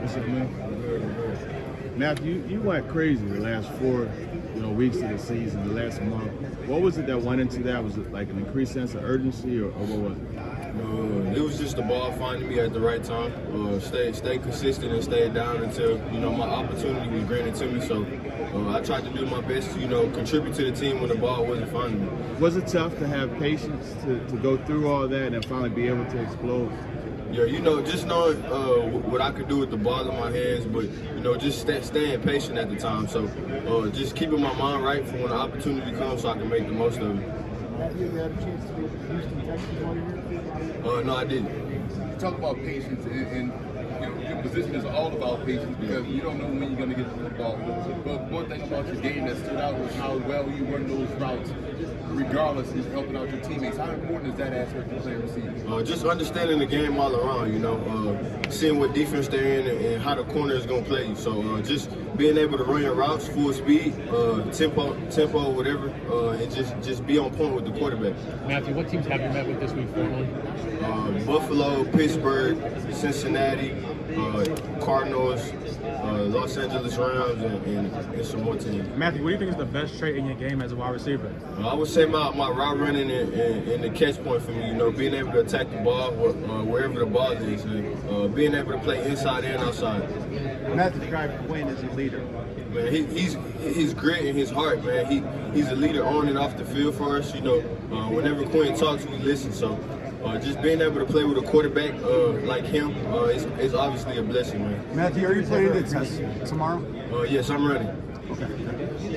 What's up, man? Matthew, you went crazy the last 4 weeks of the season, the last month. What was it that went into that? Was it like an increased sense of urgency, or what was it? It was just the ball finding me at the right time. Stay consistent and stay down until my opportunity was granted to me. So I tried to do my best to contribute to the team when the ball wasn't finding me. Was it tough to have patience to go through all that and then finally be able to explode? Yeah, just knowing what I could do with the ball in my hands, but just staying patient at the time. So just keeping my mind right for when the opportunity comes, so I can make the most of it. Have you had a chance to go to Houston, Texas while you're here? No, I didn't. You talk about patience, and your position is all about patience because you don't know when you're going to get the ball. But one thing about your game that stood out was how well you run those routes, regardless of helping out your teammates. How important is that aspect of playing receiver? Just understanding the game all around, seeing what defense they're in and how the corner is going to play you. So just being able to run your routes full speed, tempo, whatever, and just be on point with the quarterback. Matthew, what teams have you met with this week formally? Buffalo, Pittsburgh, Cincinnati, Cardinals, Los Angeles Rams, and some more teams. Matthew, what do you think is the best trait in your game as a wide receiver? I would say my route running and the catch point for me, being able to attack the ball wherever the ball is, and being able to play inside and outside. Matthew described Quinn as a leader. Man, he's his grit and his heart, man. He's a leader on and off the field for us. Whenever Quinn talks, we listen. So just being able to play with a quarterback like him is obviously a blessing, man. Matthew, are you playing the test tomorrow? Yes, I'm ready.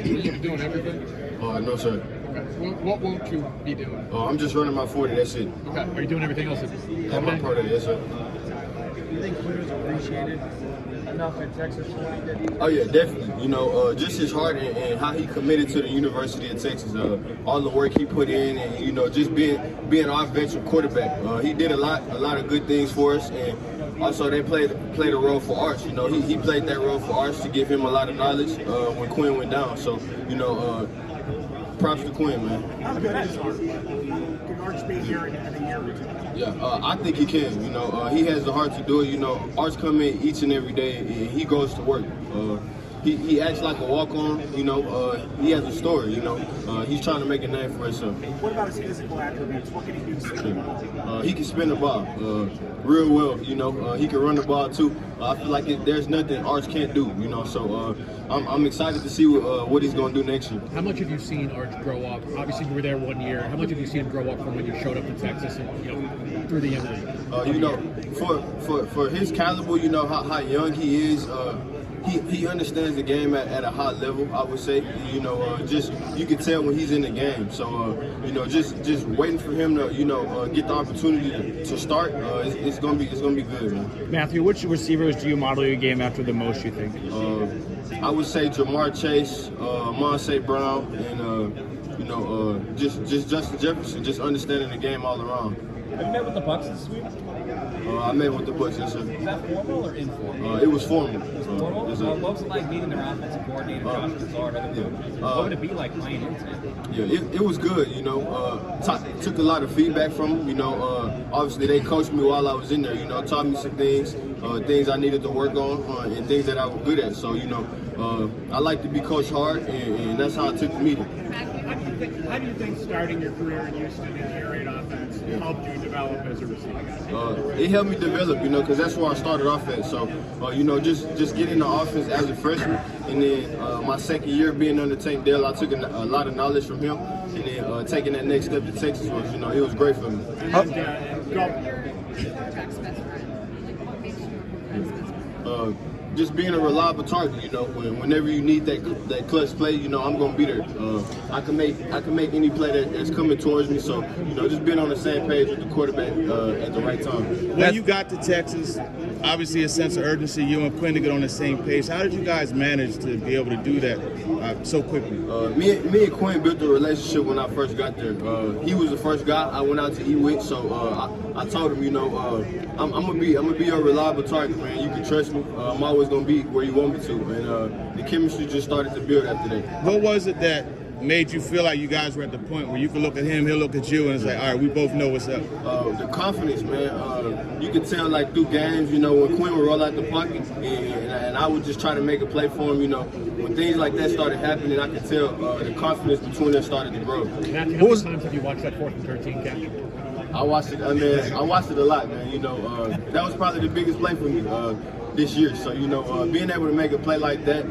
You're doing everything? No, sir. Okay. What won't you be doing? I'm just running my 40. That's it. Okay. Are you doing everything else? That's my part of it. Yes, sir. Do you think Quinn was appreciated enough in Texas for what he did? Oh yeah, definitely. Just his heart and how he committed to the University of Texas. All the work he put in, and just being our veteran quarterback. He did a lot of good things for us, and also they played a role for Arch. He played that role for Arch to give him a lot of knowledge when Quinn went down. So props to Quinn, man. How good is Arch? Can Arch be here in a year or two? Yeah, I think he can. He has the heart to do it. Arch come in each and every day, and he goes to work. He acts like a walk-on. He has a story. He's trying to make a name for himself. What about his physical attributes? What can he do? He can spin the ball real well. He can run the ball too. I feel like there's nothing Arch can't do. So I'm excited to see what he's going to do next year. How much have you seen Arch grow up? Obviously, you were there 1 year. How much have you seen him grow up from when you showed up to Texas and through the end of the year? For his caliber, how young he is. He understands the game at a high level, I would say. Just you can tell when he's in the game. So just waiting for him to get the opportunity to start. It's gonna be good, man. Matthew, which receivers do you model your game after the most, you think? I would say Jamar Chase, Monse Brown, and just Justin Jefferson. Just understanding the game all around. Have you met with the Bucks this week? I met with the Bucks, yes, sir. Is that formal or informal? It was formal. Formal? Yes, sir. What was it like meeting their offensive coordinator, Josh Lazard, other coaches? What would it be like playing in Tampa? Yeah, it was good, took a lot of feedback from them, obviously they coached me while I was in there, taught me some things I needed to work on, and things that I was good at. So, I like to be coached hard, and that's how I took the meeting. How do you think starting your career in Houston in the air raid offense helped you develop as a receiver? It helped me develop, because that's where I started off at. So, just getting the offense as a freshman, and then my second year being under Tank Dell, I took a lot of knowledge from him, and then taking that next step to Texas was, it was great for me. Just being a reliable target, whenever you need that clutch play, I'm gonna be there. I can make any play that's coming towards me. So, just being on the same page with the quarterback at the right time. When you got to Texas, obviously a sense of urgency. You and Quinn to get on the same page. How did you guys manage to be able to do that so quickly? Me and Quinn built a relationship when I first got there. He was the first guy I went out to eat with, so I told him, I'm gonna be a reliable target, man. You can trust me. I'm always gonna be where you want me to, and the chemistry just started to build after that. What was it that made you feel like you guys were at the point where you could look at him, he'll look at you, and it's like, all right, we both know what's up? The confidence, man. You could tell, like, through games, you know, when Quinn would roll out the pocket, and I would just try to make a play for him, you know. When things like that started happening, I could tell the confidence between them started to grow. Matthew, how many times have you watched that 4th and 13 catch? I watched it. I mean, I watched it a lot, man. You know, that was probably the biggest play for me this year. So, you know, being able to make a play like that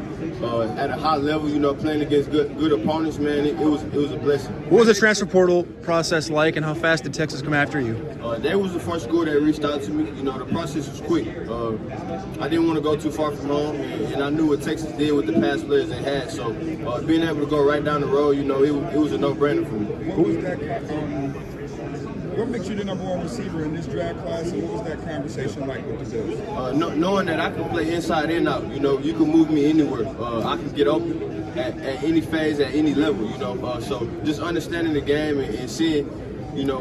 at a high level, you know, playing against good opponents, man, it was a blessing. What was the transfer portal process like, and how fast did Texas come after you? They was the first school that reached out to me. You know, the process was quick. I didn't want to go too far from home, and I knew what Texas did with the past players they had. So, being able to go right down the road, you know, it was a no-brainer for me. What was that? What makes you the #1 receiver in this draft class, and what was that conversation like with the Bills? Knowing that I can play inside and out, you know, you can move me anywhere. I can get open at any phase, at any level, you know. So just understanding the game and seeing, you know,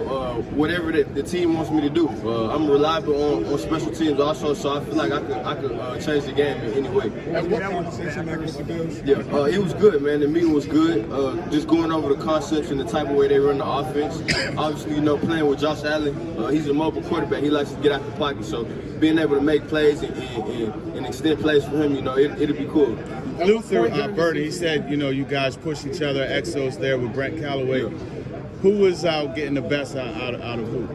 whatever the team wants me to do. I'm reliable on special teams also, so I feel like I could change the game in any way. What conversation like with the Bills? Yeah, it was good, man. The meeting was good. Just going over the concepts and the type of way they run the offense. Obviously, you know, playing with Josh Allen, he's a mobile quarterback. He likes to get out the pocket, so being able to make plays and extend plays for him, you know, it'll be cool. Luther Burden, he said, you know, you guys push each other, Exos there with Brent Callaway. Yeah. Who was out getting the best out of who?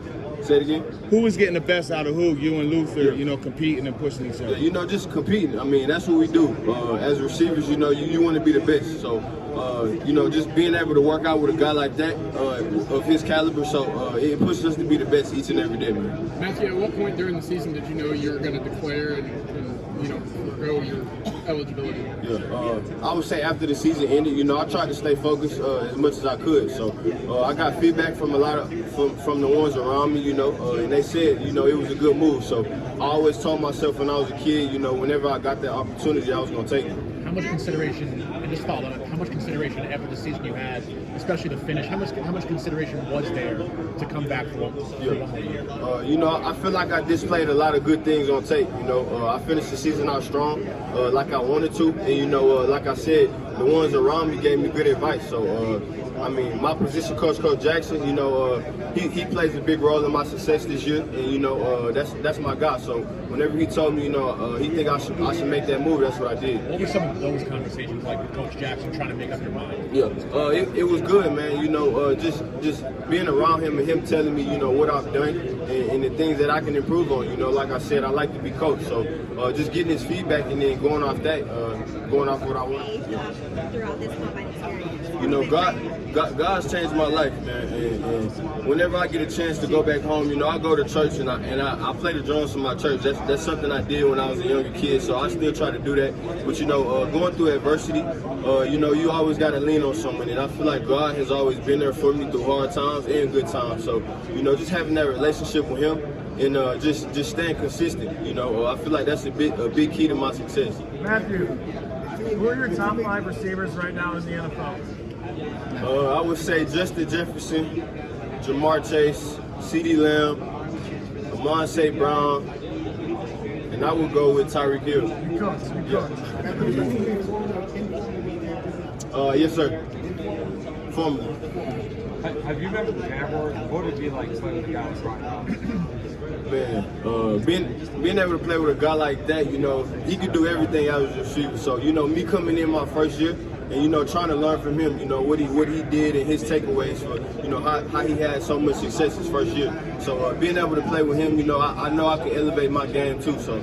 Say it again? Who was getting the best out of who? You and Luther, you know, competing and pushing each other. Yeah, you know, just competing. I mean, that's what we do. As receivers, you know, you want to be the best. So, you know, just being able to work out with a guy like that, of his caliber, so it pushes us to be the best each and every day, man. Matthew, at what point during the season did you know you were going to declare and you know, forgo your eligibility? Yeah, I would say after the season ended, you know, I tried to stay focused as much as I could. So I got feedback from a lot of from the ones around me, you know, and they said, you know, it was a good move. So I always told myself when I was a kid, you know, whenever I got that opportunity, I was going to take it. How much consideration, and just follow that, how much consideration after the season you had, especially the finish, how much consideration was there to come back for one more year? You know, I feel like I displayed a lot of good things on tape. You know, I finished the season out strong, like I wanted to, and you know, like I said, the ones around me gave me good advice. So, I mean, my position coach, Coach Jackson, you know, he plays a big role in my success this year, and you know, that's my guy. So whenever he told me, you know, he think I should make that move, that's what I did. What were some of those conversations like with Coach Jackson trying to make up your mind? Yeah, it was good, man. You know, just being around him and him telling me, you know, what I've done and the things that I can improve on. You know, like I said, I like to be coached, so just getting his feedback and then going off that, going off what I want. Throughout this combine experience. You know, God's changed my life, man. And whenever I get a chance to go back home, you know, I go to church and I play the drums for my church. That's something I did when I was a younger kid, so I still try to do that. But you know, going through adversity, you know, you always got to lean on someone, and I feel like God has always been there for me through hard times and good times. So, you know, just having that relationship with Him and just staying consistent. You know, I feel like that's a big key to my success. Matthew, who are your top 5 receivers right now in the NFL? I would say Justin Jefferson, Jamar Chase, CeeDee Lamb, Amon St. Brown, and I would go with Tyreek Hill. You coach. Yes, sir. Formerly. Have you met with the Jaguars? What would it be like playing with the guys right now? Man, being able to play with a guy like that, you know, he could do everything as a receiver. So, you know, me coming in my first year and, you know, trying to learn from him, you know, what he did and his takeaways for, you know, how he had so much success his first year. So being able to play with him, you know I can elevate my game too. So.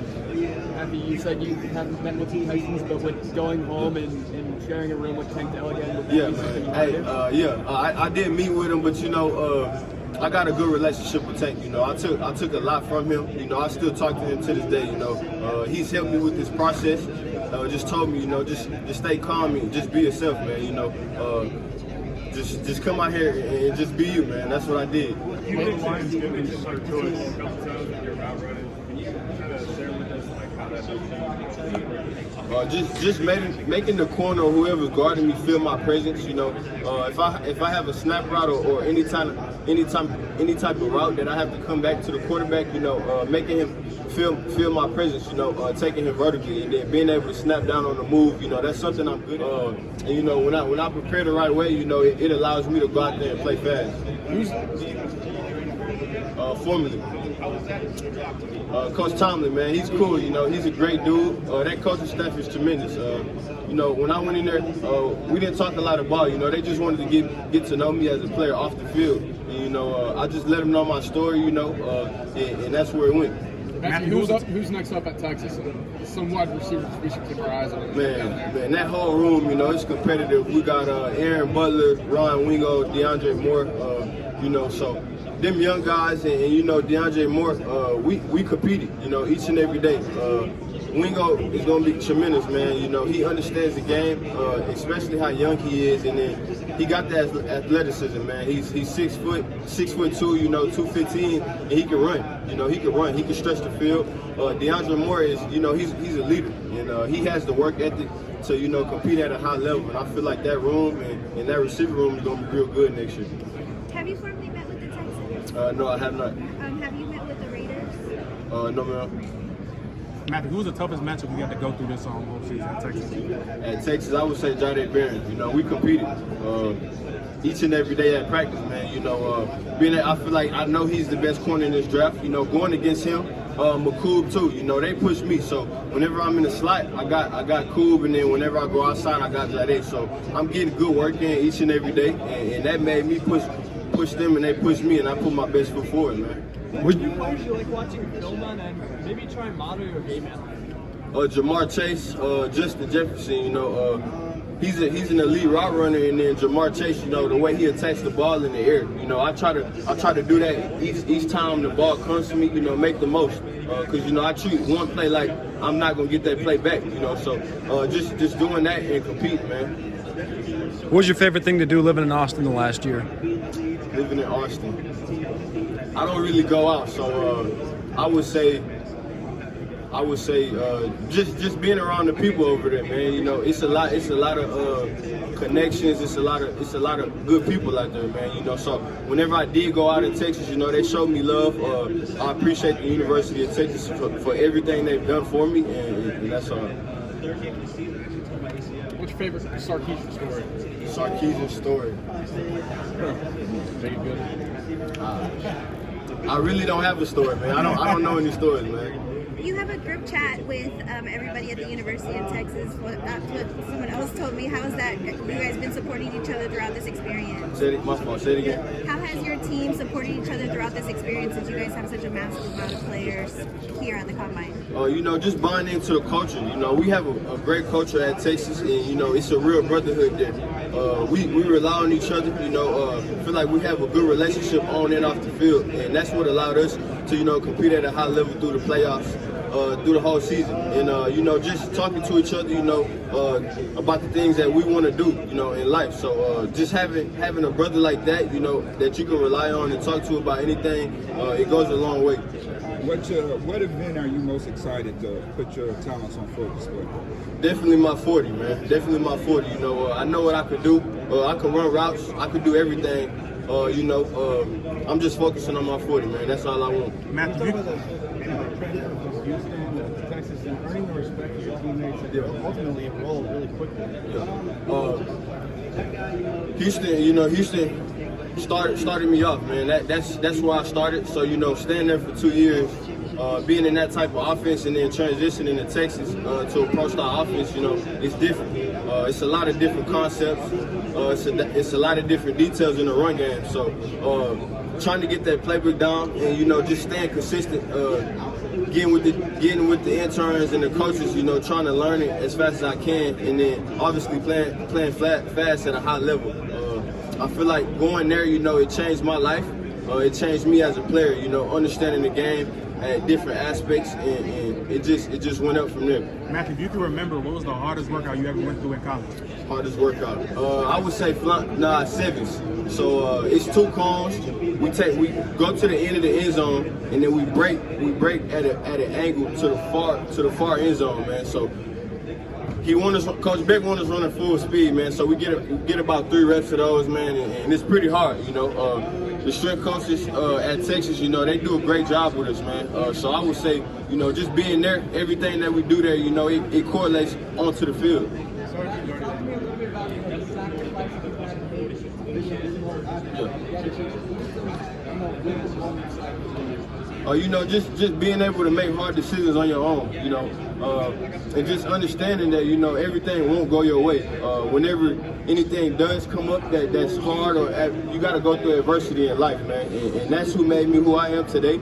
You said you haven't met with the Titans, but with going home and sharing a room with Tank Dell again. Yeah, man. I did meet with him, but you know, I got a good relationship with Tank. You know, I took a lot from him. You know, I still talk to him to this day. You know, he's helped me with this process. Just told me, you know, just stay calm and just be yourself, man. You know, just come out here and just be you, man. That's what I did. You did Lions give me just sort of choice a couple times when you're route running. Can you kind of share with us like how that does? Just making the corner or whoever's guarding me feel my presence. You know, if I have a snap route or any type of route that I have to come back to the quarterback, you know, making him feel my presence, you know, taking him vertically and then being able to snap down on the move, you know, that's something I'm good at. And you know, when I prepare the right way, you know, it allows me to go out there and play fast. Formerly. Coach Tomlin, man, he's cool, you know, he's a great dude. That coaching staff is tremendous. You know, when I went in there, we didn't talk a lot of ball, you know, they just wanted to get to know me as a player off the field. And, you know, I just let them know my story, you know, and that's where it went. Matthew, who's next up at Texas? Some wide receivers we should keep our eyes on. Man, that whole room, you know, it's competitive. We got Aaron Butler, Ron Wingo, DeAndre Moore, you know, so them young guys and you know, DeAndre Moore, we competed, you know, each and every day. Wingo is going to be tremendous, man. You know, he understands the game, especially how young he is, and then he got that athleticism, man. He's 6'2", you know, 215, and he can run. You know, he can run. He can stretch the field. DeAndre Moore is, you know, he's a leader, and he has the work ethic to, you know, compete at a high level. And I feel like that room and that receiver room is going to be real good next year. Have you formally met with the Texans? No, I have not. Have you met with the Raiders? No, ma'am. Matthew, who's the toughest matchup you got to go through this whole season at Texas? At Texas, I would say Jahdae Barron. You know, we competed each and every day at practice, man. You know, I feel like I know he's the best corner in this draft. You know, going against him, McCoob too. You know, they push me. So whenever I'm in the slot, I got Coob, and then whenever I go outside, I got Jahdae. So I'm getting good work in each and every day, and that made me push them, and they push me, and I put my best foot forward, man. Which new players you like watching film on, and maybe try and model your game after? Jamar Chase, Justin Jefferson, you know, he's an elite route runner, and then Jamar Chase, you know, the way he attacks the ball in the air, you know, I try to do that each time the ball comes to me, you know, make the most, because you know I treat one play like I'm not gonna get that play back, you know, so just doing that and compete, man. What was your favorite thing to do living in Austin the last year? Living in Austin, I don't really go out, so I would say just being around the people over there, man. You know, it's a lot of connections. It's a lot of good people out there, man. You know, so whenever I did go out in Texas, you know, they showed me love. I appreciate the University of Texas for everything they've done for me, and that's all. What's your favorite Sarkisian story? Sarkisian story. Very good. I really don't have a story, man. I don't know any stories, man. You have a group chat with everybody at the University of Texas. That's what someone else told me. How has that? You guys been supporting each other throughout this experience? My fault. Say it again. How has your team supported each other throughout this experience, since you guys have such a massive amount of players here on the Combine? You know, just buying into the culture. You know, we have a great culture at Texas, and you know, it's a real brotherhood there. We rely on each other. You know, feel like we have a good relationship on and off the field, and that's what allowed us to, you know, compete at a high level through the playoffs. Through the whole season, and you know, just talking to each other, you know, about the things that we want to do, you know, in life. So just having a brother like that, you know, that you can rely on and talk to about anything, it goes a long way. What event are you most excited to put your talents on full display? Definitely my 40, man. Definitely my 40. You know, I know what I could do. I can run routes. I could do everything. You know, I'm just focusing on my 40, man. That's all I want. Matthew, Texas, and earning the respect of your teammates and ultimately enroll really quickly. Houston started me off, man. That's where I started. So, you know, staying there for 2 years, being in that type of offense and then transitioning to Texas to a pro-style offense, you know, it's different. It's a lot of different concepts. It's a lot of different details in the run game. So, trying to get that playbook down and, you know, just staying consistent, getting with the interns and the coaches, you know, trying to learn it as fast as I can, and then obviously playing fast at a high level. I feel like going there, you know, it changed my life. It changed me as a player, you know, understanding the game at different aspects, and it just went up from there. Matthew, if you can remember, what was the hardest workout you ever went through in college? Hardest workout? I would say sevens. So it's 2 cones. We go to the end of the end zone, and then we break at an angle to the far end zone, man. So Coach Beck wanted us running full speed, man. So we get about 3 reps of those, man, and it's pretty hard, you know. the strength coaches at Texas, you know, they do a great job with us, man. So I would say, you know, just being there, everything that we do there, you know, it correlates onto the field. You know, just being able to make hard decisions on your own, you know, and just understanding that, you know, everything won't go your way. Whenever anything does come up that's hard, or you got to go through adversity in life, man, and that's who made me who I am today.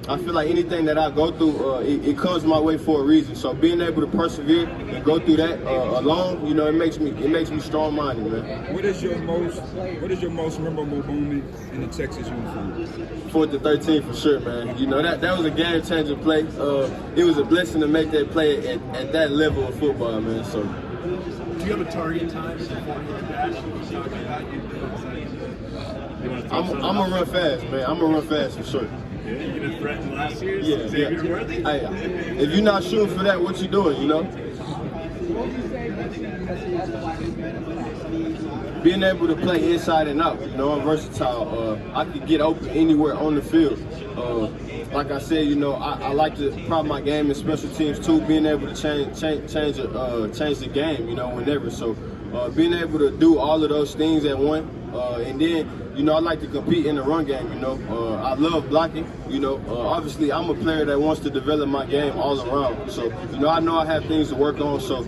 I feel like anything that I go through, it comes my way for a reason. So being able to persevere and go through that alone, you know, it makes me strong-minded, man. What is your most memorable moment in the Texas uniform? 4th to 13 for sure, man. You know, that was a game-changing play. It was a blessing to make that play at that level of football, man. So. Do you have a target time before you dash? I'm gonna run fast, man. I'm gonna run fast for sure. Yeah, you gonna threaten last year's Yeah. Xavier Worthy? If you're not shooting for that, what you doing, you know? Being able to play inside and out, you know, I'm versatile. I could get open anywhere on the field. Like I said, you know, I like to prop my game in special teams too, being able to change the game, you know, whenever. So being able to do all of those things at once, and then, you know, I like to compete in the run game, you know. I love blocking, you know. Obviously, I'm a player that wants to develop my game all around. So, you know I have things to work on. So,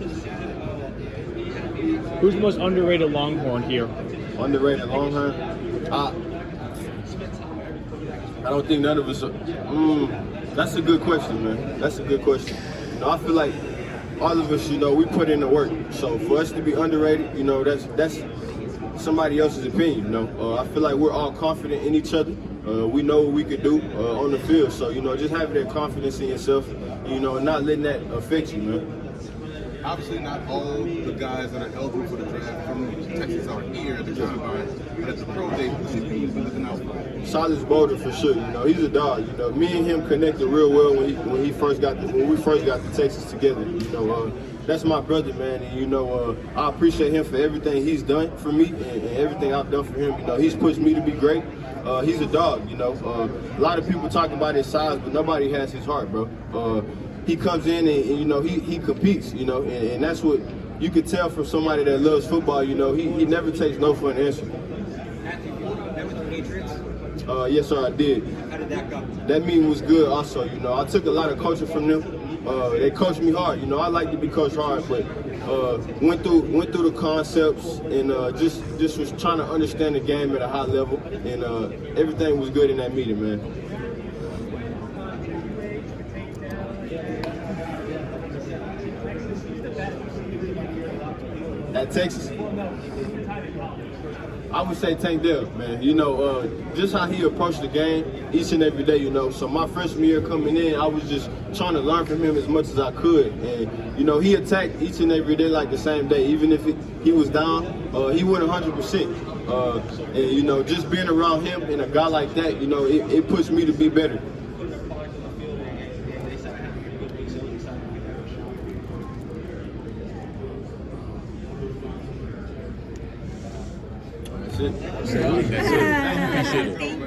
who's the most underrated Longhorn here? Underrated Longhorn? I don't think none of us are. That's a good question, man. That's a good question. You know, I feel like all of us, you know, we put in the work. So for us to be underrated, you know, that's somebody else's opinion, you know. I feel like we're all confident in each other. We know what we could do on the field. So, you know, just having that confidence in yourself, you know, and not letting that affect you, man. Obviously, not all the guys that are eligible for the draft from Texas are here at the combine, but at the pro day, who's looking out for? Silas Boulder for sure. You know, he's a dog. You know, me and him connected real well when we first got to Texas together. You know, that's my brother, man, and you know, I appreciate him for everything he's done for me and everything I've done for him. You know, he's pushed me to be great. He's a dog. You know, a lot of people talk about his size, but nobody has his heart, bro. He comes in and you know, he competes, you know, and that's what you could tell from somebody that loves football. You know, he never takes no for an answer. That with the Patriots? Yes, sir, I did. How did that go? That meeting was good also, you know. I took a lot of coaching from them. They coached me hard, you know. I like to be coached hard, but went through the concepts and just was trying to understand the game at a high level, and everything was good in that meeting, man. At Texas, I would say Tank Dell, man. You know, just how he approached the game each and every day, you know. So my freshman year coming in, I was just trying to learn from him as much as I could. And, you know, he attacked each and every day like the same day. Even if he was down, he went 100%. And, you know, just being around him and a guy like that, you know, it pushed me to be better. That's it. Thank you.